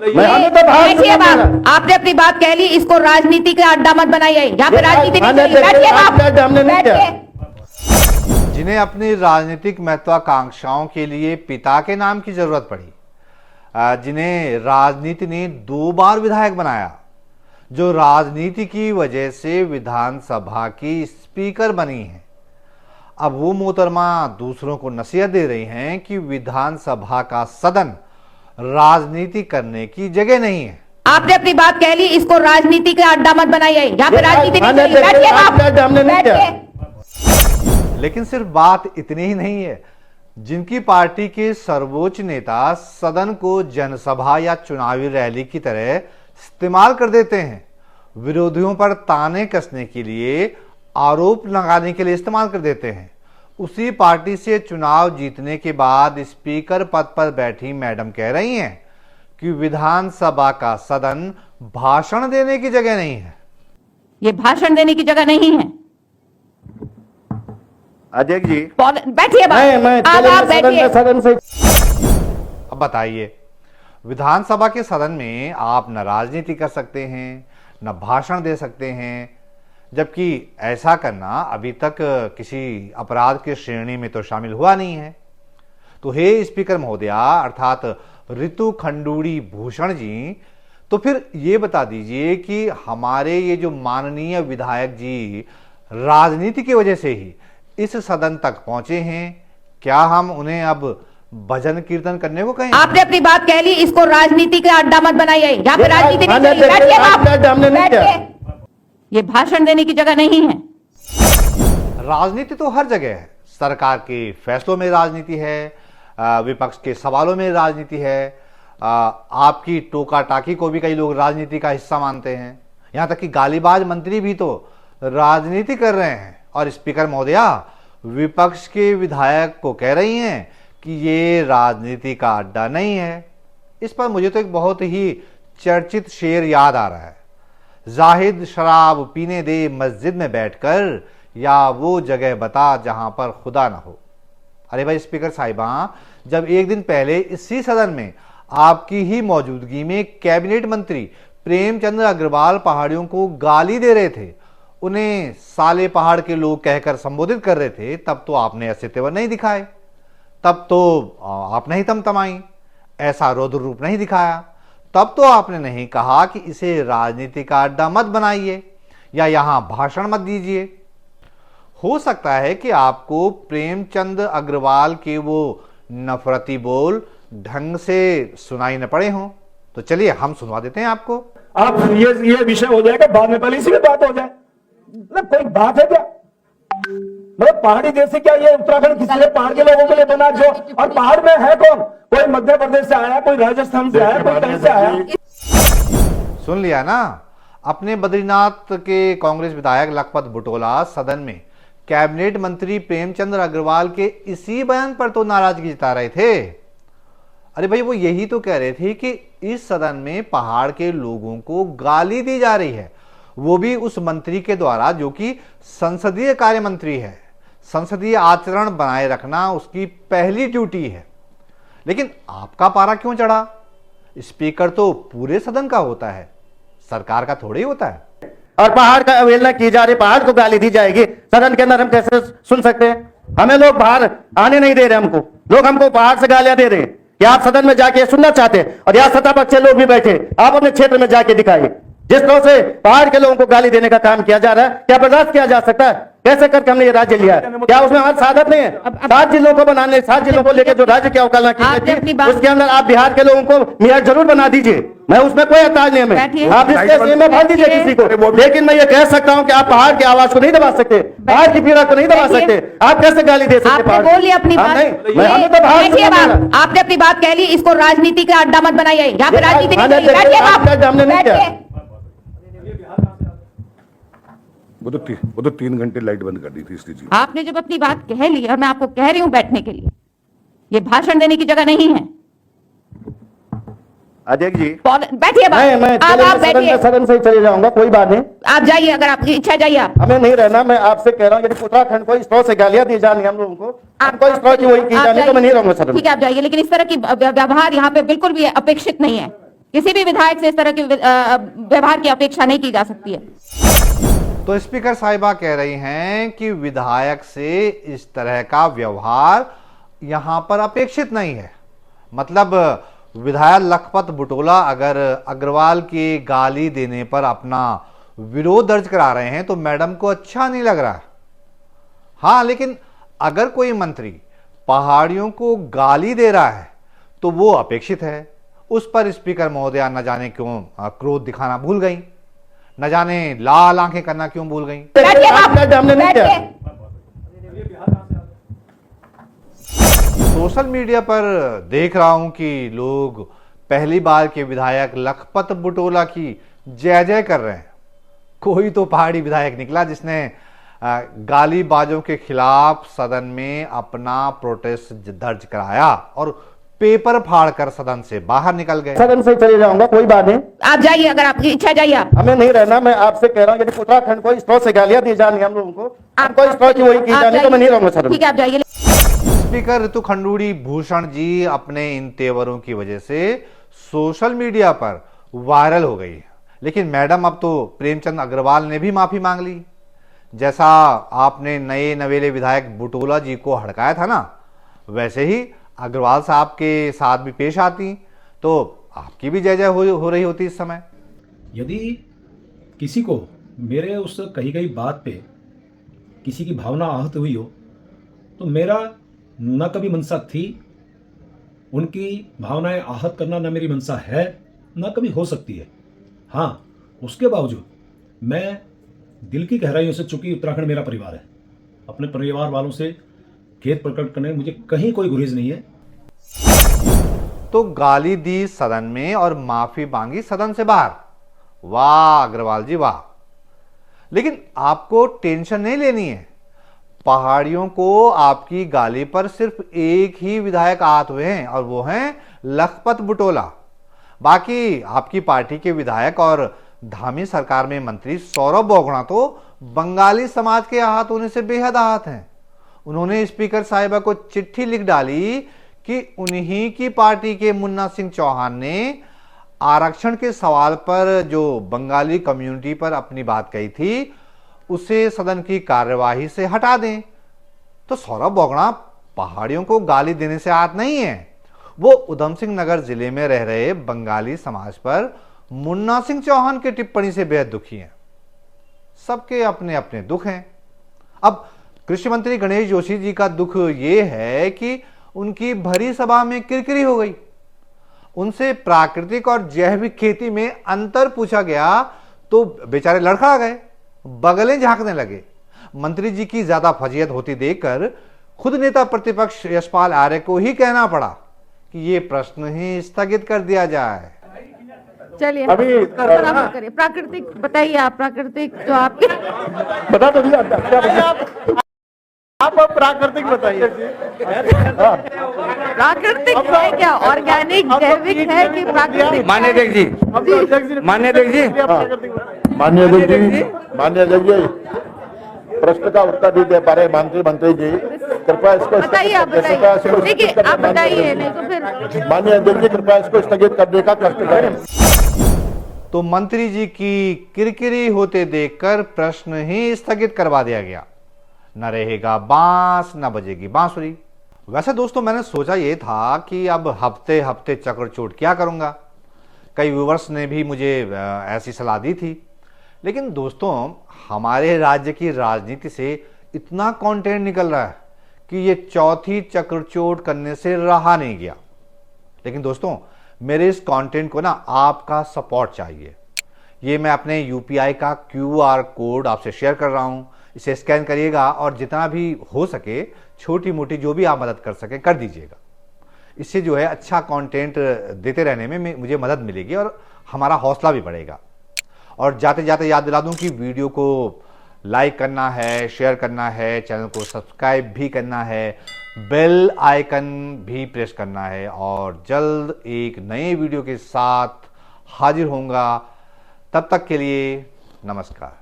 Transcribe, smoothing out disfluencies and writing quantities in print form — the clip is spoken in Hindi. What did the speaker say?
बैठिए बाप, आपने अपनी बात कह ली, इसको राजनीति का अड्डा मत बनाइए, यहाँ पे राजनीति नहीं चलेगी। बैठिए बाप, बैठिए। जिन्हें अपनी राजनीतिक महत्वाकांक्षाओं के लिए पिता के नाम की जरूरत पड़ी, जिन्हें राजनीति ने 2 बार विधायक बनाया, जो राजनीति की वजह से विधानसभा की स्पीकर बनी है, अब वो मोहतरमा दूसरों को नसीहत दे रही हैं कि विधानसभा का सदन राजनीति करने की जगह नहीं है। आपने अपनी बात कह ली, इसको राजनीति का अड्डा मत बनाइए, यहाँ पे राजनीति नहीं चलेगी। बैठिए बाप, बैठिए। लेकिन सिर्फ बात इतनी ही नहीं है। जिनकी पार्टी के सर्वोच्च नेता सदन को जनसभा या चुनावी रैली की तरह इस्तेमाल कर देते हैं, विरोधियों पर ताने कसने के लिए, आरोप लगाने के लिए इस्तेमाल कर देते हैं, उसी पार्टी से चुनाव जीतने के बाद स्पीकर पद पर बैठी मैडम कह रही हैं कि विधानसभा का सदन भाषण देने की जगह नहीं है। ये भाषण देने की जगह नहीं है। अध्यक्ष जी बैठिए, आप बैठिए। अब बताइए, विधानसभा के सदन में आप न राजनीति कर सकते हैं, न भाषण दे सकते हैं, जबकि ऐसा करना अभी तक किसी अपराध की श्रेणी में तो शामिल हुआ नहीं है। तो हे स्पीकर महोदया अर्थात ऋतु खंडूड़ी भूषण जी, तो फिर ये बता दीजिए कि हमारे ये जो माननीय विधायक जी राजनीति की वजह से ही इस सदन तक पहुंचे हैं, क्या हम उन्हें अब भजन कीर्तन करने को कहें? आपने अपनी बात कह ली, इसको राजनीति का अड्डा मत बनाइए, यहाँ पे राजनीति नहीं चलेगी। बैठिए बाप, बैठिए। ये भाषण देने की जगह नहीं है। राजनीति तो हर जगह है। सरकार के फैसलों में राजनीति है, विपक्ष के सवालों में राजनीति है, आपकी टोका टाकी को भी कई लोग राजनीति का हिस्सा मानते हैं। यहां तक कि गालीबाज मंत्री भी तो राजनीति कर रहे हैं। और स्पीकर महोदया विपक्ष के विधायक को कह रही हैं कि ये राजनीति का अड्डा नहीं है। इस पर मुझे तो एक बहुत ही चर्चित शेर याद आ रहा है, जाहिद शराब पीने दे मस्जिद में बैठकर, या वो जगह बता जहां पर खुदा ना हो। अरे भाई स्पीकर साहिबा, जब एक दिन पहले इसी सदन में आपकी ही मौजूदगी में कैबिनेट मंत्री प्रेमचंद अग्रवाल पहाड़ियों को गाली दे रहे थे, उन्हें साले पहाड़ के लोग कहकर संबोधित कर रहे थे, तब तो आपने ऐसे तेवर नहीं दिखाए, तब तो आप नहीं तमतमाई, ऐसा रौद्र रूप नहीं दिखाया, तब तो आपने नहीं कहा कि इसे राजनीति का अड्डा मत बनाइए या यहां भाषण मत दीजिए। हो सकता है कि आपको प्रेमचंद अग्रवाल के वो नफरती बोल ढंग से सुनाई न पड़े हों, तो चलिए हम सुनवा देते हैं आपको। आप ये विषय हो जाएगा बाद में, पहले इसी में बात हो जाए। मतलब कोई बात है क्या? मतलब पहाड़ी देश से क्या ये उत्तराखंड किसी ने पहाड़ के लोगों के लिए बना जो, और पहाड़ में है कौन? कोई मध्य प्रदेश से आया, कोई राजस्थान से आया, कोई कहीं से आया। सुन लिया ना, अपने बद्रीनाथ के कांग्रेस विधायक लखपत बुटोला सदन में कैबिनेट मंत्री प्रेमचंद अग्रवाल के इसी बयान पर तो नाराजगी जता रहे थे। अरे भाई वो यही तो कह रहे थे कि इस सदन में पहाड़ के लोगों को गाली दी जा रही है, वो भी उस मंत्री के द्वारा जो कि संसदीय कार्य मंत्री है। संसदीय आचरण बनाए रखना उसकी पहली ड्यूटी है। लेकिन आपका पारा क्यों चढ़ा? स्पीकर तो पूरे सदन का होता है, सरकार का थोड़ी होता है। और पहाड़ का अवहेलना की जा रही, पहाड़ को गाली दी जाएगी सदन के अंदर, हम कैसे सुन सकते हैं? हमें लोग बाहर आने नहीं दे रहे, लोग हमको पहाड़ से गालियां दे रहे हैं कि आप सदन में जाके सुनना चाहते हैं, और यहाँ सत्ता पक्ष के लोग भी बैठे, आप अपने क्षेत्र में जाके दिखाइए। जिस तरह से पहाड़ के लोगों को गाली देने का काम किया जा रहा है, क्या बर्दाश्त किया जा सकता है? कैसे करके हमने ये राज्य लिया है? क्या उसमें हमारी साधत नहीं है? 7 जिलों को बनाने, 7 जिलों को लेकर जो राज्य की अवकलना की गई, उसके अंदर आप बिहार के लोगों को मेयर जरूर बना दीजिए, मैं उसमें कोई एतराज नहीं है। आप इसके में भर दीजिए किसी को, लेकिन मैं ये कह सकता हूँ कि आप पहाड़ की आवाज को नहीं दबा सकते, पहाड़ की पीड़ा को नहीं दबा सकते। आप कैसे गाली दे सकते? आपने बोल लिया अपनी बात, आपने अपनी बात कह ली, इसको राजनीति का अड्डा मत बनाइए, यहाँ पे राजनीति नहीं चलेगी। बैठिए। वो तो 3 घंटे लाइट बंद कर दी थी इसलिए। आपने जब अपनी बात कह ली और मैं आपको कह रही हूं बैठने के लिए, ये भाषण देने की जगह नहीं है। अध्यक्ष जी बैठिए, सदन से ही चले जाऊंगा, कोई बात नहीं, आप जाइए, अगर आपकी इच्छा जाइए। आप हमें नहीं रहना, मैं आपसे कह रहा हूँ यदि उत्तराखंड को इस तरह से गालियां दी जानी हम लोगों को, आपको इस तरह की वही की जानी, तो मैं नहीं रहूंगा सदन। ठीक है, आप जाइए, लेकिन इस तरह की व्यवहार यहाँ पे बिल्कुल भी अपेक्षित नहीं है। किसी भी विधायक से इस तरह के व्यवहार की अपेक्षा नहीं की जा सकती है। तो स्पीकर साहिबा कह रही हैं कि विधायक से इस तरह का व्यवहार यहां पर अपेक्षित नहीं है। मतलब विधायक लखपत बुटोला अगर अग्रवाल के गाली देने पर अपना विरोध दर्ज करा रहे हैं तो मैडम को अच्छा नहीं लग रहा है। हाँ, लेकिन अगर कोई मंत्री पहाड़ियों को गाली दे रहा है तो वो अपेक्षित है। उस पर स्पीकर महोदया न जाने क्यों क्रोध दिखाना भूल गई, न जाने लाल आंखें करना क्यों भूल गई। बैठिए आप, हमने नहीं किया। बैठिए। सोशल मीडिया पर देख रहा हूं कि लोग पहली बार के विधायक लखपत बुटोला की जय जय कर रहे हैं। कोई तो पहाड़ी विधायक निकला जिसने गालीबाजों के खिलाफ सदन में अपना प्रोटेस्ट दर्ज कराया और पेपर फाड़कर सदन से बाहर निकल गए। सदन से चले जाऊंगा, कोई बात नहीं। आप जाइए, अगर आपकी इच्छा जाइए आप। हमें नहीं रहना। मैं आपसे कह रहा हूँ यदि उत्तराखंड को इस तरह से गालियां दी जानी हम लोगों को, हमको इस तरह की वही की जानी, तो मैं नहीं रहूंगा सदन। ठीक है, आप जाइए। स्पीकर ऋतु खंडूड़ी भूषण जी अपने इन तेवरों की वजह से सोशल मीडिया पर वायरल हो गई है। लेकिन मैडम अब तो प्रेमचंद अग्रवाल ने भी माफी मांग ली। जैसा आपने नए नवेले विधायक बुटोला जी को हड़काया था ना, वैसे ही अग्रवाल साहब के साथ भी पेश आती तो आपकी भी जय जय हो रही होती इस समय। यदि किसी को मेरे उस कही गई बात पे किसी की भावना आहत हुई हो तो मेरा न कभी मंशा थी, उनकी भावनाएं आहत करना न मेरी मंशा है, न कभी हो सकती है। हाँ, उसके बावजूद मैं दिल की गहराइयों से, चूंकि उत्तराखंड मेरा परिवार है, अपने परिवार वालों से खेद प्रकट करने में मुझे कहीं कोई गुरेज नहीं है। तो गाली दी सदन में और माफी मांगी सदन से बाहर। वाह अग्रवाल जी वाह। लेकिन आपको टेंशन नहीं लेनी है। पहाड़ियों को आपकी गाली पर सिर्फ एक ही विधायक आहत हुए हैं और वो हैं लखपत बुटोला। बाकी आपकी पार्टी के विधायक और धामी सरकार में मंत्री सौरभ बोगड़ा तो बंगाली समाज के आहत होने से बेहद आहत हैं। उन्होंने स्पीकर साहिबा को चिट्ठी लिख डाली कि उन्हीं की पार्टी के मुन्ना सिंह चौहान ने आरक्षण के सवाल पर जो बंगाली कम्युनिटी पर अपनी बात कही थी उसे सदन की कार्यवाही से हटा दें। तो सौरभ बोगड़ा पहाड़ियों को गाली देने से आहत नहीं है, वो उधम सिंह नगर जिले में रह रहे बंगाली समाज पर मुन्ना सिंह चौहान की टिप्पणी से बेहद दुखी हैं। सबके अपने अपने दुख हैं। अब कृषि मंत्री गणेश जोशी जी का दुख ये है कि उनकी भरी सभा में किरकिरी हो गई। उनसे प्राकृतिक और जैविक खेती में अंतर पूछा गया तो बेचारे लड़खड़ा गए, बगलें झांकने लगे। मंत्री जी की ज्यादा फजीयत होती देखकर खुद नेता प्रतिपक्ष यशपाल आर्य को ही कहना पड़ा कि ये प्रश्न ही स्थगित कर दिया जाए। चलिए अभी करिए, प्राकृतिक बताइए आप, प्राकृतिक जो आपके बता दो आप प्राकृतिक बताइए। प्राकृतिक है क्या, ऑर्गेनिक जैविक है कि प्राकृतिक? मान्य अध्यक्ष जी, मान्य अध्यक्ष जी, माननीय अध्यक्ष जी, प्रश्न का उत्तर नहीं दे पा रहे मंत्री जी, कृपया इसको बताइए, आप बताइए। देखिए आप बताइए, नहीं तो फिर माननीय अध्यक्ष जी कृपया इसको स्थगित करने का कष्ट करें। तो मंत्री जी की किरकिरी होते देखकर प्रश्न ही स्थगित करवा दिया गया। न रहेगा बांस न बजेगी बांसुरी। वैसे दोस्तों मैंने सोचा ये था कि अब हफ्ते हफ्ते चक्रचूट क्या करूंगा। कई व्यूवर्स ने भी मुझे ऐसी सलाह दी थी। लेकिन दोस्तों हमारे राज्य की राजनीति से इतना कंटेंट निकल रहा है कि ये चौथी चक्रचूट करने से रहा नहीं गया। लेकिन दोस्तों मेरे इस कंटेंट को ना आपका सपोर्ट चाहिए। ये मैं अपने यूपीआई का QR कोड आपसे शेयर कर रहा हूं, इसे स्कैन करिएगा और जितना भी हो सके छोटी मोटी जो भी आप मदद कर सके कर दीजिएगा। इससे जो है अच्छा कंटेंट देते रहने में मुझे मदद मिलेगी और हमारा हौसला भी बढ़ेगा। और जाते जाते याद दिला दूं कि वीडियो को लाइक करना है, शेयर करना है, चैनल को सब्सक्राइब भी करना है, बेल आइकन भी प्रेस करना है और जल्द एक नए वीडियो के साथ हाजिर होऊंगा। तब तक के लिए नमस्कार।